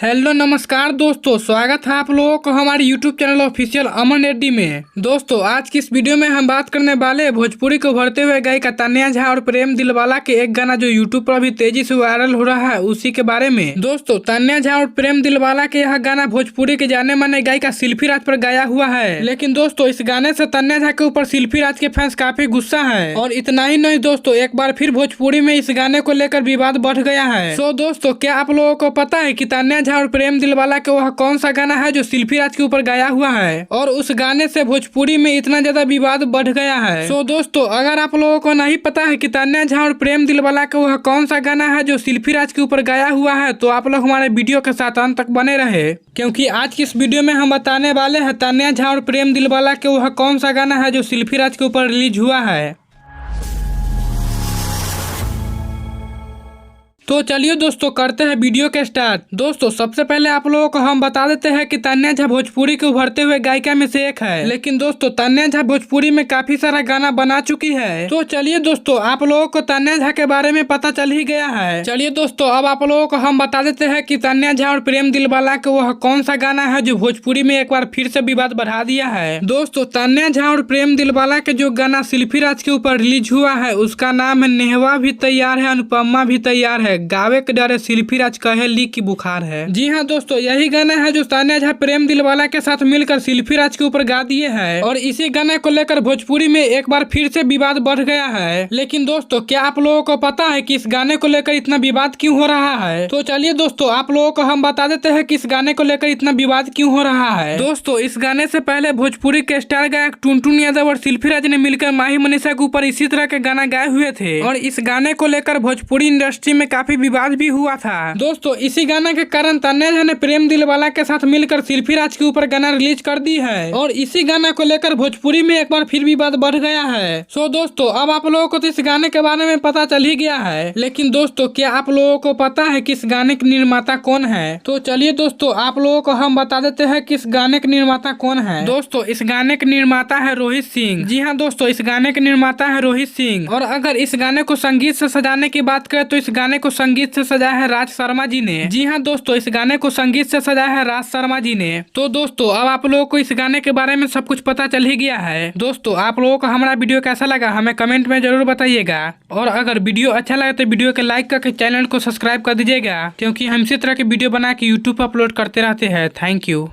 Hello नमस्कार दोस्तों, स्वागत है आप लोगों को हमारे YouTube चैनल ऑफिशियल अमन रेड्डी में। दोस्तों आज की इस वीडियो में हम बात करने वाले भोजपुरी को उभरते हुए गायिका तान्या झा और प्रेम दिलवाला के एक गाना जो YouTube पर अभी तेजी से वायरल हो रहा है उसी के बारे में। दोस्तों तान्या झा और प्रेम दिलवाला के यह गाना भोजपुरी के जाने माने गायिका शिल्पी राज पर गाया हुआ है, लेकिन दोस्तों इस गाने से तान्या झा के ऊपर शिल्पी राज के फैंस काफी गुस्सा है। और इतना ही नहीं दोस्तों, एक बार फिर भोजपुरी में इस गाने को लेकर विवाद बढ़ गया है। सो दोस्तों क्या आप लोगों को पता है कि तान्या झा और प्रेम दिलवाला के वह कौन सा गाना है जो शिल्पी राज के ऊपर गाया हुआ है और उस गाने से भोजपुरी में इतना ज्यादा विवाद बढ़ गया है। सो दोस्तों अगर आप लोगों को नहीं पता है कि तान्या झा और प्रेम दिलवाला का वह कौन सा गाना है जो शिल्पी राज के ऊपर गाया हुआ है तो आप लोग हमारे वीडियो के साथ अंत तक बने रहे, क्योंकि आज की इस वीडियो में हम बताने वाले हैं तान्या झा और प्रेम दिलवाला के वह कौन सा गाना है जो शिल्पी राज के ऊपर रिलीज हुआ है। तो चलिए दोस्तों करते हैं वीडियो के स्टार्ट। दोस्तों सबसे पहले आप लोगों को हम बता देते हैं कि तान्या झा भोजपुरी के उभरते हुए गायिका में से एक है, लेकिन दोस्तों तान्या झा भोजपुरी में काफी सारा गाना बना चुकी है। तो चलिए दोस्तों आप लोगों को तान्या झा के बारे में पता चल ही गया है। चलिए दोस्तों अब आप लोगों को हम बता देते हैं कि तान्या झा और प्रेम दिलवाला के वह कौन सा गाना है जो भोजपुरी में एक बार फिर से विवाद बढ़ा दिया है। दोस्तों तान्या झा और प्रेम दिलवाला के जो गाना शिल्पी राज के ऊपर रिलीज हुआ है उसका नाम है नेहवा भी तैयार है अनुपमा भी तैयार है, गावे के डरे शिल्पी राज कहे ली की बुखार है। जी हाँ दोस्तों यही गाना है जो तान्या झा प्रेम दिलवाला के साथ मिलकर शिल्पी राज के ऊपर गा दिए हैं और इसी गाने को लेकर भोजपुरी में एक बार फिर से विवाद बढ़ गया है। लेकिन दोस्तों क्या आप लोगों को पता है कि इस गाने को लेकर इतना विवाद क्यों हो रहा है? तो चलिए दोस्तों आप लोगों को हम बता देते हैं कि इस गाने को लेकर इतना विवाद क्यों हो रहा है। दोस्तों इस गाने से पहले भोजपुरी के स्टार गायक टुनटुन यादव और शिल्पी राज ने मिलकर माही मनीषा के ऊपर इसी तरह के गाना गाए हुए थे और इस गाने को लेकर भोजपुरी इंडस्ट्री में काफी विवाद भी हुआ था। दोस्तों इसी गाने के कारण तान्या झा ने प्रेम दिलवाला के साथ मिलकर शिल्पी राज के ऊपर गाना रिलीज कर दी है और इसी गाना को लेकर भोजपुरी में एक बार फिर विवाद बढ़ गया है। सो दोस्तों अब आप लोगों को तो इस गाने के बारे में पता चल ही गया है, लेकिन दोस्तों क्या आप लोगों को पता है कि इस गाने के निर्माता कौन है? तो चलिए दोस्तों आप लोगों को हम बता देते हैं कि इस गाने के निर्माता कौन है। दोस्तों इस गाने के निर्माता है रोहित सिंह। जी हाँ दोस्तों इस गाने के निर्माता है रोहित सिंह। और अगर इस गाने को संगीत से सजाने की बात करें तो इस गाने को संगीत से सजाया है राज शर्मा जी ने। जी हाँ दोस्तों इस गाने को संगीत से सजाया है राज शर्मा जी ने। तो दोस्तों अब आप लोगों को इस गाने के बारे में सब कुछ पता चल ही गया है। दोस्तों आप लोगों को हमारा वीडियो कैसा लगा हमें कमेंट में जरूर बताइएगा और अगर वीडियो अच्छा लगे तो वीडियो के लाइक करके चैनल को सब्सक्राइब कर दीजिएगा, क्योंकि हम इसी तरह के वीडियो बना के यूट्यूब पर अपलोड करते रहते हैं। Thank you.